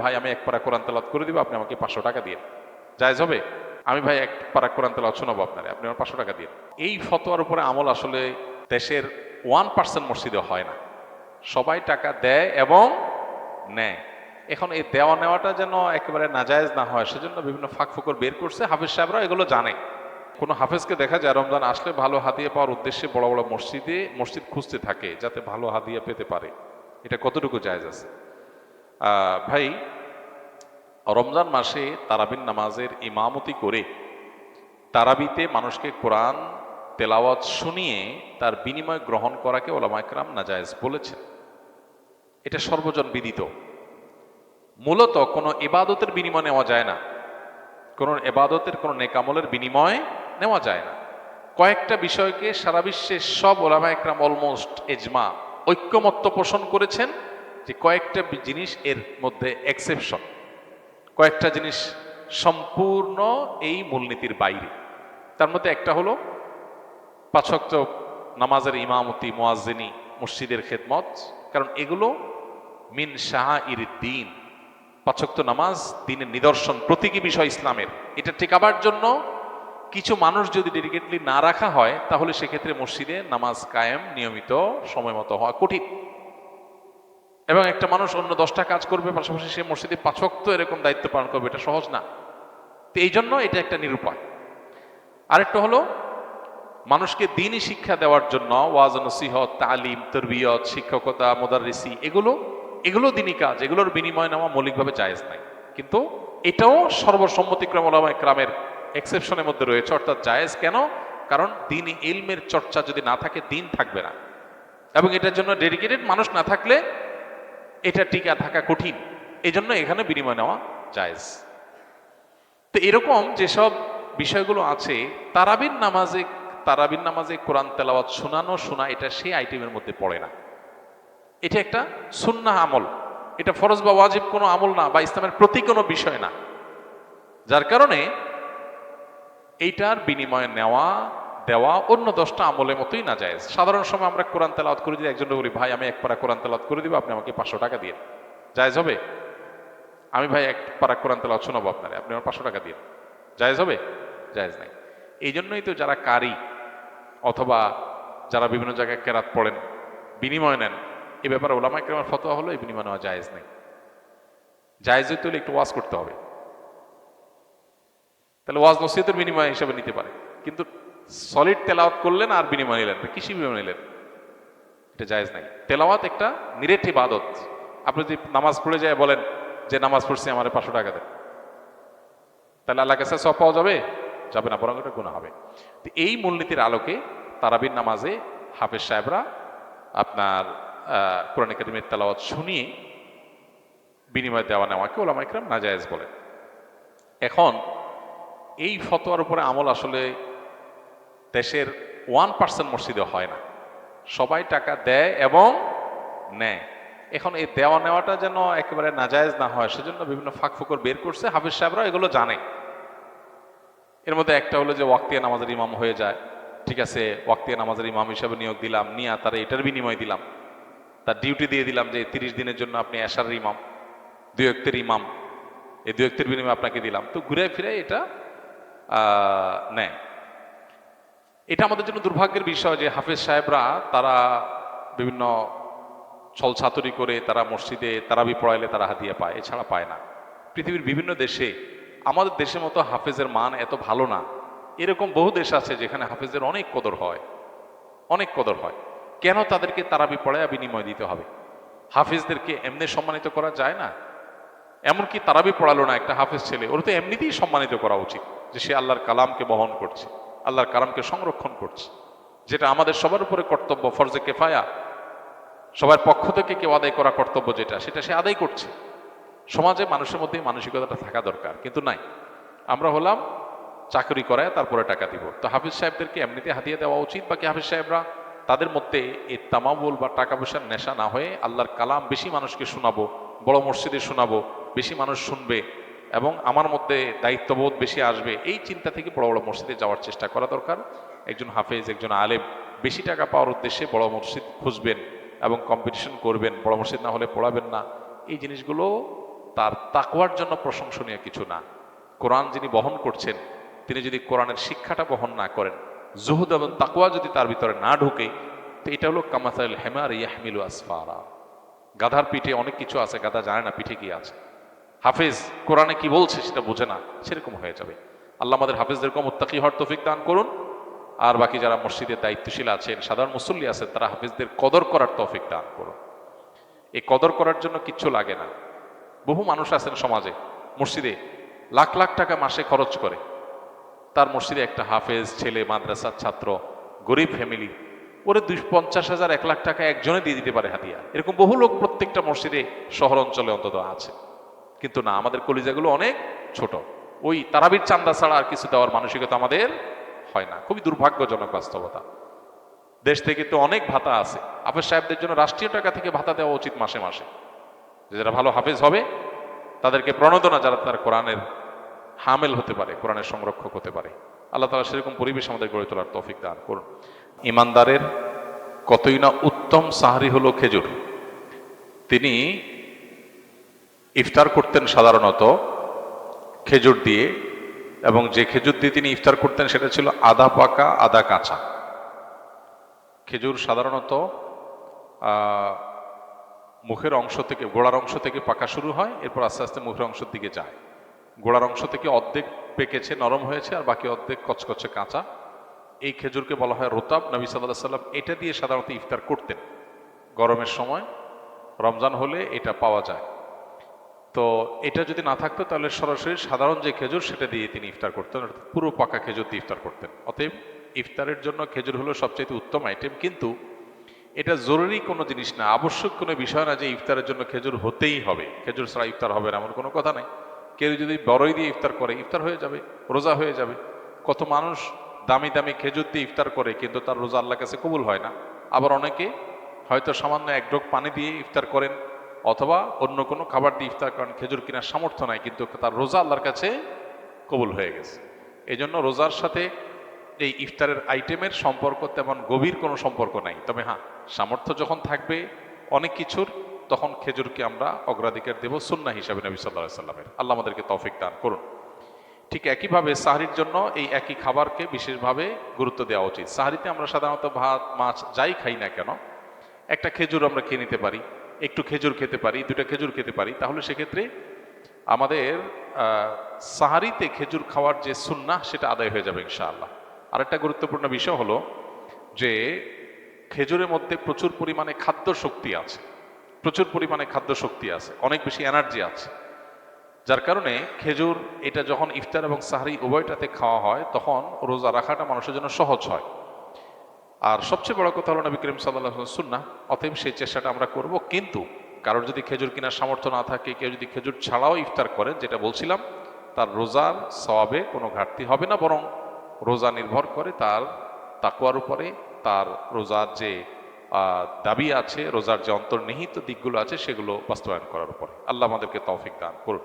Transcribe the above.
ভাই আমি এক পারা কোরআন তেলাওয়াত করে দিব, আপনি আমাকে 500 টাকা দিন, জায়েজ হবে? আমি ভাই এক পারা কোরআন তেলাওয়াত শোনাবো আপনারে, আপনি আমার 500 টাকা দিন। এই ফতোয়ার উপরে আমল আসলে দেশের 1% মসজিদে হয় না। সবাই টাকা দেয় এবং নেয়। এখন এই দেওয়া নেওয়াটা যেন একেবারে নাজায়েজ না হয় সেজন্য বিভিন্ন ফাঁক ফোকর বের করছে। হাফেজ সাহেবরা এগুলো জানে। কোনো হাফেজকে দেখা যায় রমজান আসলে ভালো হাদিয়া পাওয়ার উদ্দেশ্যে বড় বড় মসজিদ খুঁজতে থাকে যাতে ভালো হাদিয়া পেতে পারে। এটা কতটুকু জায়েজ আছে? ভাই, রমজান মাসে তারাবির নামাজের ইমামতি করে তারাবিতে মানুষকে কোরআন তেলাওয়াত শুনিয়ে তার বিনিময় গ্রহণ করাকে ওলামা একরাম নাজায়েজ বলেছেন। এটা সর্বজন বিদিত। মূলত কোনো ইবাদতের বিনিময় নেওয়া যায় না, কোনো ইবাদতের কোনো নেকামলের বিনিময় নেওয়া যায় না। কয়েকটা বিষয়কে সারা বিশ্বের সব ওলামা একরাম অলমোস্ট এজমা ঐক্যমত্য পোষণ করেছেন যে কয়েকটা জিনিস এর মধ্যে এক্সেপশন, কয়েকটা জিনিস সম্পূর্ণ এই মূলনীতির বাইরে। তার মধ্যে একটা হলো 5 ওয়াক্ত নামাজের ইমামতি, মুয়াজ্জিনি, মসজিদের খেদমত, কারণ এগুলো মিন শাআইর দ্বীন। 5 ওয়াক্ত নামাজ দ্বীনের নিদর্শন, প্রতীকী বিষয় ইসলামের। এটা টেকাবার জন্য কিছু মানুষ যদি ডেডিকেটলি না রাখা হয় তাহলে সেক্ষেত্রে মসজিদে নামাজ কায়েম নিয়মিত সময় মতো হওয়া কঠিন। এবং একটা মানুষ অন্য 10টা কাজ করবে, পাশাপাশি সে মসজিদে 5 ওয়াক্ত এরকম দায়িত্ব পালন করবে, এটা সহজ না। তো এই জন্য এটা একটা নিরুপায়। আরেকটা হলো মানুষকে দ্বীনি শিক্ষা দেওয়ার জন্য ওয়াজ নসিহত, তালিম, তরবিয়ত, শিক্ষকতা, মুদাররিসি, এগুলো দ্বীনি কাজ, এগুলোর বিনিময় নেওয়া মৌলিকভাবে জায়েজ নাই। কিন্তু এটাও সর্বসম্মতিক্রম ওলামা একরামের এক্সেপশনের মধ্যে রয়েছে, অর্থাৎ জায়েজ। কেন? কারণ দ্বীনি ইলমের চর্চা যদি না থাকে দ্বীন থাকবে না, এবং এটার জন্য ডেডিকেটেড মানুষ না থাকলে এটা টিকা থাকা কঠিন। এই জন্য এখানে বিনিময় নেওয়া জায়েজ। তো এরকম যেসব বিষয়গুলো আছে, তারাবির নামাজে কোরআন তেলাওয়াত শোনা, এটা সেই আইটেমের মধ্যে পড়ে না। এটা একটা সুন্নাহ আমল, এটা ফরজ বা ওয়াজিব কোনো আমল না, বা ইসলামের প্রতি কোনো বিষয় না। যার কারণে এইটার বিনিময় দেওয়া অন্য 10টা আমলের মতোই না জায়েজ। সাধারণ সময় আমরা কোরআন তেলাওয়াত করে দিই, একজনকে বলি ভাই আমি এক পারা কোরআন তেলাওয়াত করে দিব, আপনি আমাকে 500 টাকা দিন, জায়েজ হবে? আমি ভাই এক পারা কোরআন তেলাওয়াত শোনাবো আপনারে, আপনি আমার 500 টাকা দিন, জায়েজ হবে? জায়েজ নাই। এই জন্যই তো যারা কারি অথবা যারা বিভিন্ন জায়গায় কেরাত পড়েন, বিনিময় নেন, এ ব্যাপারে ওলামা ইকরামের ফতোয়া হলো এই বিনিময় নেওয়া জায়েজ নেই। জায়েজ হইতে হলে একটু ওয়াজ করতে হবে, তাহলে ওয়াজ নসিহতের বিনিময় হিসাবে নিতে পারে। কিন্তু সলিড তেলাওয়াত করলেন আর বিনিময় নিলেন, কৃষি বিনিময় নিলেন, এটা জায়েজ নাই। তেলাওয়াত একটা নিরেট ইবাদত। আপনি যদি নামাজ পড়ে যায় বলেন যে নামাজ পড়ছি আমার 500 টাকা দেন, তাহলে আল্লাহ কাছে সওয়াব পাওয়া যাবে? যাবে না, বরং এটা গুনাহ হবে। তো এই মূলনীতির আলোকে তারাবির নামাজে হাফেজ সাহেবরা আপনার কোরআন কারীমের তেলাওয়াত শুনিয়ে বিনিময় দেওয়া নেওয়াকে ওলামা ইকরাম নাজায়েজ বলেন। এখন এই ফতোয়ার উপরে আমল আসলে দেশের 1% মসজিদে হয় না। সবাই টাকা দেয় এবং নেয়। এখন এই দেওয়া নেওয়াটা যেন একেবারে নাজায়েজ না হয় সেজন্য বিভিন্ন ফাঁক ফোকর বের করছে। হাফেজ সাহেবরা এগুলো জানে। এর মধ্যে একটা হলো যে ওয়াক্তিয়া নামাজের ইমাম হয়ে যায়, ঠিক আছে, ওয়াক্তিয়া নামাজের ইমাম হিসাবে নিয়োগ দিলাম, নিয়ে তারা এটার বিনিময় দিলাম, তার ডিউটি দিয়ে দিলাম যে 30 দিনের জন্য আপনি এশারের ইমাম, 2 ওয়াক্তের ইমাম, এই 2 ওয়াক্তের বিনিময় আপনাকে দিলাম। তো ঘুরে ফিরে এটা নেয়। এটা আমাদের জন্য দুর্ভাগ্যের বিষয় যে হাফেজ সাহেবরা তারা বিভিন্ন ছলছাতুরি করে তারা মসজিদে তারাবি পড়াইলে তারা হাদিয়া পায়, এছাড়া পায় না। পৃথিবীর বিভিন্ন দেশে আমাদের দেশের মতো হাফেজের মান এত ভালো না। এরকম বহু দেশ আছে যেখানে হাফেজের অনেক কদর হয়, অনেক কদর হয়। কেন তাদেরকে তারাবি পড়ায় বিনিময় দিতে হবে? হাফেজদেরকে এমনি সম্মানিত করা যায় না? এমনকি তারাবি পড়ালো না একটা হাফেজ ছেলে, ওর তো এমনিতেই সম্মানিত করা উচিত যে সে আল্লাহর কালামকে বহন করছে, আল্লাহর কালামকে সংরক্ষণ করছে, যেটা আমাদের সবার উপরে কর্তব্য, ফরজে কেফায়া, সবার পক্ষ থেকে কেউ আদায় করা কর্তব্য যেটা, সেটা সে আদায় করছে। সমাজে মানুষের মধ্যে মানসিকতাটা থাকা দরকার, কিন্তু নাই। আমরা হলাম চাকরি করায় তারপরে টাকা দিব। তো হাফিজ সাহেবদেরকে এমনিতে হাতিয়ে দেওয়া উচিত। বাকি হাফিজ সাহেবরা তাদের মধ্যে এই তামাবুল বা টাকা পয়সার নেশা না হয়ে আল্লাহর কালাম বেশি মানুষকে শোনাবো, বড় মসজিদে শোনাবো, বেশি মানুষ শুনবে এবং আমার মধ্যে দায়িত্ববোধ বেশি আসবে, এই চিন্তা থেকে বড় বড় মসজিদে যাওয়ার চেষ্টা করা দরকার। একজন হাফেজ, একজন আলেম বেশি টাকা পাওয়ার উদ্দেশ্যে বড় মসজিদ খুঁজবেন এবং কম্পিটিশন করবেন, বড় মসজিদ না হলে পড়াবেন না, এই জিনিসগুলো তার তাকওয়ার জন্য প্রশংসনীয় কিছু না। কোরআন যিনি বহন করছেন তিনি যদি কোরআনের শিক্ষাটা বহন না করেন, জুহুদ এবং তাকওয়া যদি তার ভিতরে না ঢুকে, তো এটা হলো কামাসাল হেমার ইয়াহমিলু আসফারা। গাধার পিঠে অনেক কিছু আছে, গাধা জানে না পিঠে কি আছে। হাফেজ কোরআনে কি বলছে সেটা বোঝে না, সেরকম হয়ে যাবে। আল্লাহ আমাদের হাফেজদেরকে মুত্তাকি হওয়ার তৌফিক দান করুন। আর বাকি যারা মসজিদের দায়িত্বশীল আছেন, সাধারণ মুসল্লি আছেন, তারা হাফেজদের কদর করার তৌফিক দান করুন। এই কদর করার জন্য কিচ্ছু লাগে না। বহু মানুষ আছেন সমাজে, মসজিদে লাখ লাখ টাকা মাসে খরচ করে, তার মসজিদে একটা হাফেজ ছেলে, মাদ্রাসার ছাত্র, গরিব ফ্যামিলি, ওরে 50,000 1 লাখ টাকা একজনে দিয়ে দিতে পারে হাদিয়া। এরকম বহু লোক প্রত্যেকটা মসজিদে শহর অঞ্চলে অন্তত আছে। কিন্তু না, আমাদের কলিজাগুলো অনেক ছোট। ওই তারাবির চান্দা ছাড়া আর কিছু দেওয়ার মানসিকতা আমাদের হয় না। খুবই দুর্ভাগ্যজনক বাস্তবতা। দেশ থেকে তো অনেক ভাতা আছে, হাফেজ সাহেবদের জন্য রাষ্ট্রীয় টাকা থেকে ভাতা দেওয়া উচিত মাসে মাসে। যারা ভালো হাফেজ হবে তাদেরকে প্রণোদনা, যারা তার কোরআনের হামেল হতে পারে, কোরআনের সংরক্ষক হতে পারে। আল্লাহ তাআলা সেরকম পরিবেশ আমাদের গড়ে তোলার তৌফিক দান করুন। ইমানদারের কতই না উত্তম সাহরি হলো খেজুর। তিনি ইফতার করতেন সাধারণত খেজুর দিয়ে, এবং যে খেজুর দিয়ে তিনি ইফতার করতেন সেটা ছিল আধা পাকা আধা কাঁচা খেজুর। সাধারণত মুখের অংশ থেকে, গোড়ার অংশ থেকে পাকা শুরু হয়, এরপর আস্তে আস্তে মুখের অংশের দিকে যায়। গোড়ার অংশ থেকে অর্ধেক পেকেছে, নরম হয়েছে, আর বাকি অর্ধেক কচকচে কাঁচা। এই খেজুরকে বলা হয় রোতাব। নবী সাল্লাল্লাহু আলাইহি সাল্লাম এটা দিয়ে সাধারণত ইফতার করতেন। গরমের সময়, রমজান হলে এটা পাওয়া যায়। তো এটা যদি না থাকতো তাহলে সরাসরি সাধারণ যে খেজুর সেটা দিয়ে তিনি ইফতার করতেন, পুরো পাকা খেজুর দিয়ে ইফতার করতেন। অতএব ইফতারের জন্য খেজুর হলো সবচেয়ে উত্তম আইটেম। কিন্তু এটা জরুরি কোনো জিনিস না, আবশ্যক কোনো বিষয় না যে ইফতারের জন্য খেজুর হতেই হবে, খেজুর ছাড়া ইফতার হবে না, এমন কোনো কথা নেই। কেউ যদি বড়ই দিয়ে ইফতার করে, ইফতার হয়ে যাবে, রোজা হয়ে যাবে। কত মানুষ দামি দামি খেজুর দিয়ে ইফতার করে, কিন্তু তার রোজা আল্লাহর কাছে কবুল হয় না। আবার অনেকে হয়তো সামান্য এক ঢোক পানি দিয়ে ইফতার করেন, অথবা অন্য কোনো খাবার দিয়ে ইফতার করেন, খেজুর কেনার সামর্থ্য নাই, কিন্তু তার রোজা আল্লাহর কাছে কবুল হয়ে গেছে। এই জন্য রোজার সাথে এই ইফতারের আইটেমের সম্পর্ক তেমন গভীর কোনো সম্পর্ক নাই। তবে হ্যাঁ, সামর্থ্য যখন থাকবে অনেক কিছুর, তখন খেজুরকে আমরা অগ্রাধিকার দেব সুন্নাহ হিসাবে নবী সাল্লাল্লাহু আলাইহি সাল্লামের। আল্লাহ আমাদেরকে তৌফিক দান করুন। ঠিক একইভাবে সাহরির জন্য এই একই খাবারকে বিশেষভাবে গুরুত্ব দেওয়া উচিত। সাহরিতে আমরা সাধারণত ভাত, মাছ যাই খাই না কেন, একটা খেজুর আমরা খেয়ে নিতে পারি, একটু খেজুর খেতে পারি, 2টা খেজুর খেতে পারি। তাহলে সেক্ষেত্রে আমাদের সাহারিতে খেজুর খাওয়ার যে সুন্নাহ সেটা আদায় হয়ে যাবে ইনশাআল্লাহ। আরেকটা গুরুত্বপূর্ণ বিষয় হলো যে খেজুরের মধ্যে প্রচুর পরিমাণে খাদ্য শক্তি আছে, প্রচুর পরিমাণে খাদ্য শক্তি আছে, অনেক বেশি এনার্জি আছে। যার কারণে খেজুর এটা যখন ইফতার এবং সাহরি উভয়টাতে খাওয়া হয়, তখন রোজা রাখাটা মানুষের জন্য সহজ হয়। আর সবচেয়ে বড় কথা হলো নবী করিম সাল্লাল্লাহু আলাইহি ওয়াসাল্লাম সুন্নাহ, অতএব সেই চেষ্টাটা আমরা করব। কিন্তু কারোর যদি খেজুর কেনার সামর্থ্য না থাকে, কেউ যদি খেজুর ছাড়াও ইফতার করেন, যেটা বলছিলাম, তার রোজার সওয়াবে কোনো ঘাটতি হবে না, বরং রোজা নির্ভর করে তার তাকওয়ার উপরে, তার রোজার যে দাবি আছে, রোজার যে অন্তর্নিহিত দিকগুলো আছে সেগুলো বাস্তবায়ন করার উপরে। আল্লাহ আমাদেরকে তৌফিক দান করুন।